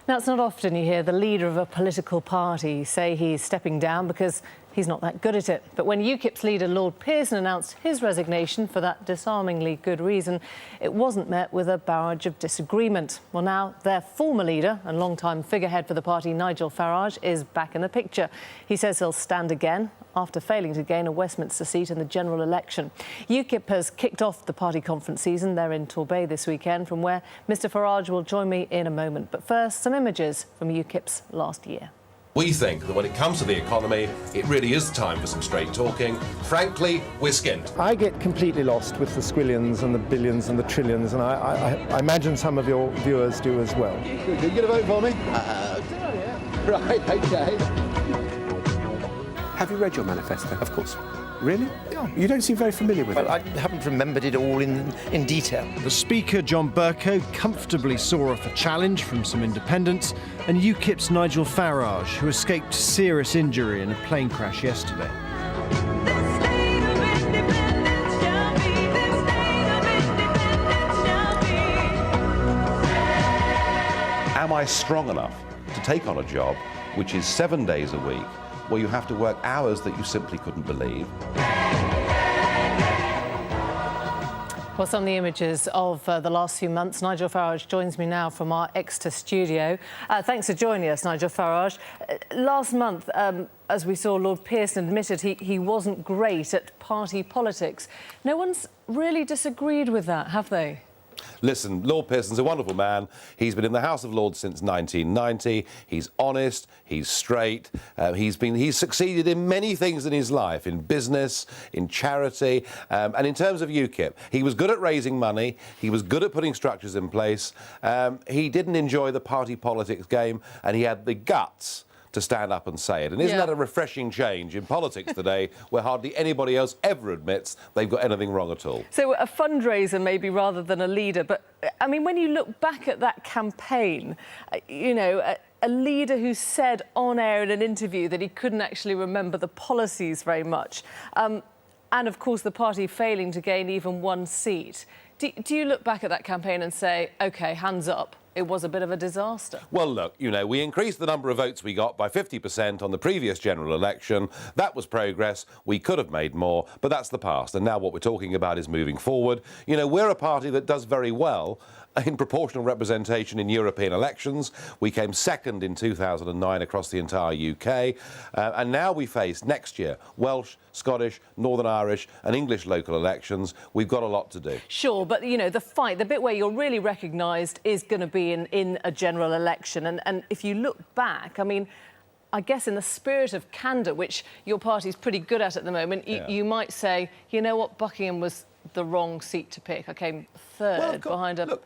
Now, it's not often you hear the leader of a political party say he's stepping down because he's not that good at it. But when UKIP's leader, Lord Pearson, announced his resignation for that disarmingly good reason, it wasn't met with a barrage of disagreement. Well, now their former leader and long-time figurehead for the party, Nigel Farage, is back in the picture. He says he'll stand again after failing to gain a Westminster seat in the general election. UKIP has kicked off the party conference season. They're in Torbay this weekend, from where Mr Farage will join me in a moment. But first, some images from UKIP's last year. We think that when it comes to the economy, it really is time for some straight talking. Frankly, we're skinned. I get completely lost with the squillions and the billions and the trillions, and I imagine some of your viewers do as well. Good. You get a vote for me? Right, OK. Have you read your manifesto? Of course. Really? Yeah. You don't seem very familiar with it. I haven't remembered it all in detail. The Speaker, John Bercow, comfortably saw off a challenge from some independents, and UKIP's Nigel Farage, who escaped serious injury in a plane crash yesterday. Am I strong enough to take on a job which is 7 days a week, where you have to work hours that you simply couldn't believe? Well, some of the images of the last few months. Nigel Farage joins me now from our Exeter studio. Thanks for joining us, Nigel Farage. Last month, as we saw, Lord Pearson admitted he wasn't great at party politics. No one's really disagreed with that, have they? Listen, Lord Pearson's a wonderful man. He's been in the House of Lords since 1990. He's honest, he's straight. He's succeeded in many things in his life, in business, in charity, and in terms of UKIP. He was good at raising money. He was good at putting structures in place. He didn't enjoy the party politics game, and he had the guts to stand up and say it. And isn't that a refreshing change in politics today, where hardly anybody else ever admits they've got anything wrong at all? So a fundraiser maybe rather than a leader. But, I mean, when you look back at that campaign, you know, a leader who said on air in an interview that he couldn't actually remember the policies very much, and, of course, the party failing to gain even one seat. Do you look back at that campaign and say, OK, hands up, it was a bit of a disaster? Well, look, you know, we increased the number of votes we got by 50% on the previous general election. That was progress. We could have made more, but that's the past. And now what we're talking about is moving forward. You know, we're a party that does very well in proportional representation in European elections. We came second in 2009 across the entire UK. And now we face, next year, Welsh, Scottish, Northern Irish and English local elections. We've got a lot to do. Sure, but, you know, the bit where you're really recognised is going to be in a general election. And if you look back, I mean, I guess in the spirit of candour, which your party's pretty good at the moment, you might say, you know what, Buckingham was the wrong seat to pick. I came third behind a...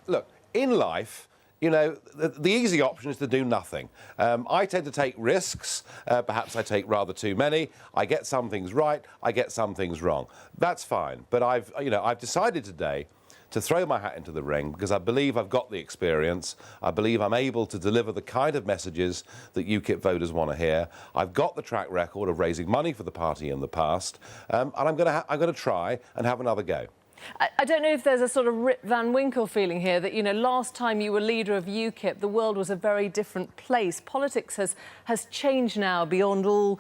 Look, in life, you know, the easy option is to do nothing. I tend to take risks. Perhaps I take rather too many. I get some things right. I get some things wrong. That's fine. But I've decided today to throw my hat into the ring because I believe I've got the experience. I believe I'm able to deliver the kind of messages that UKIP voters want to hear. I've got the track record of raising money for the party in the past, and I'm going to try and have another go. I don't know if there's a sort of Rip Van Winkle feeling here that, you know, last time you were leader of UKIP, the world was a very different place. Politics has changed now beyond all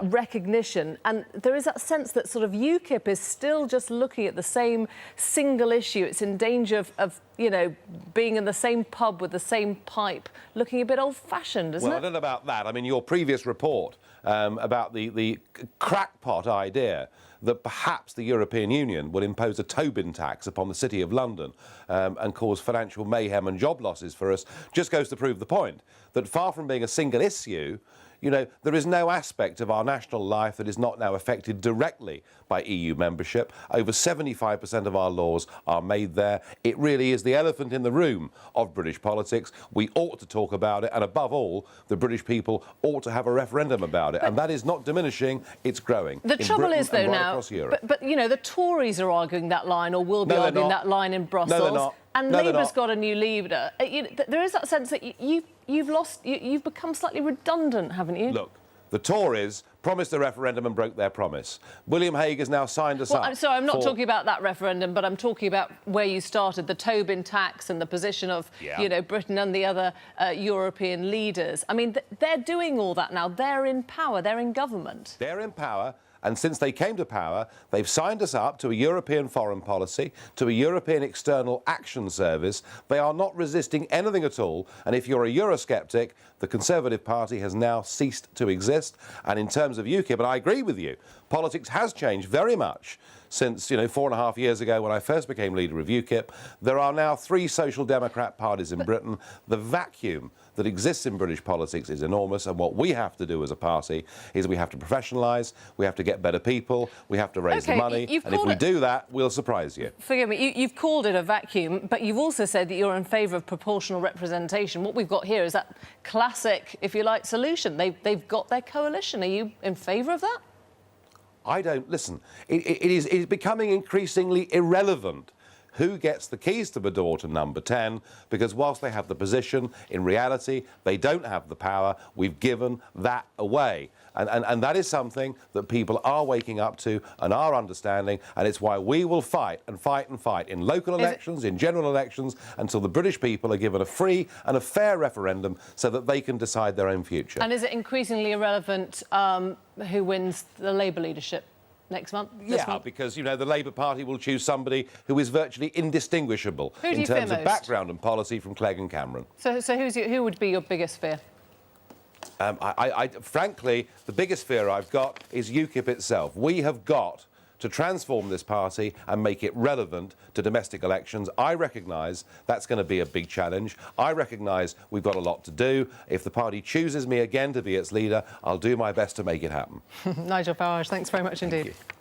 recognition. And there is that sense that sort of UKIP is still just looking at the same single issue. It's in danger of you know, being in the same pub with the same pipe, looking a bit old-fashioned, isn't it? Well, I don't know about that. I mean, your previous report about the crackpot idea that perhaps the European Union would impose a Tobin tax upon the City of London and cause financial mayhem and job losses for us just goes to prove the point that far from being a single issue, you know, there is no aspect of our national life that is not now affected directly by EU membership. Over 75% of our laws are made there. It really is the elephant in the room of British politics. We ought to talk about it, and above all, the British people ought to have a referendum about it. And that is not diminishing, it's growing. The trouble is, though, now, but you know, the Tories are arguing that line, or will be arguing that line in Brussels. No, they're not. And Labour's got a new leader. There is that sense that you've become slightly redundant, haven't you? Look, the Tories promised a referendum and broke their promise. William Hague has now signed us Well, up. I'm sorry, I'm not talking about that referendum, but I'm talking about where you started, the Tobin tax and the position of, you know, Britain and the other European leaders. I mean, they're doing all that now. They're in power. They're in government. They're in power. And since they came to power, they've signed us up to a European foreign policy, to a European external action service. They are not resisting anything at all. And if you're a Eurosceptic, the Conservative Party has now ceased to exist. And in terms of UKIP, and I agree with you, politics has changed very much since, 4.5 years ago when I first became leader of UKIP. There are now 3 social democrat parties in Britain. The vacuum that exists in British politics is enormous, and what we have to do as a party is we have to professionalise, we have to get better people, we have to raise the money, and if we do that, we'll surprise you. Forgive me, you've called it a vacuum, but you've also said that you're in favour of proportional representation. What we've got here is that classic, if you like, solution. They've got their coalition. Are you in favour of that? I don't listen. It is becoming increasingly irrelevant who gets the keys to the door to number 10, because whilst they have the position, in reality, they don't have the power. We've given that away. And that is something that people are waking up to and are understanding, and it's why we will fight and fight and fight in local elections, in general elections, until the British people are given a free and a fair referendum so that they can decide their own future. And is it increasingly irrelevant who wins the Labour leadership next month? Yeah, because, the Labour Party will choose somebody who is virtually indistinguishable in terms of background and policy from Clegg and Cameron. So who would be your biggest fear? Frankly, the biggest fear I've got is UKIP itself. We have got to transform this party and make it relevant to domestic elections. I recognise that's going to be a big challenge. I recognise we've got a lot to do. If the party chooses me again to be its leader, I'll do my best to make it happen. Nigel Farage, thanks very much indeed. Thank you.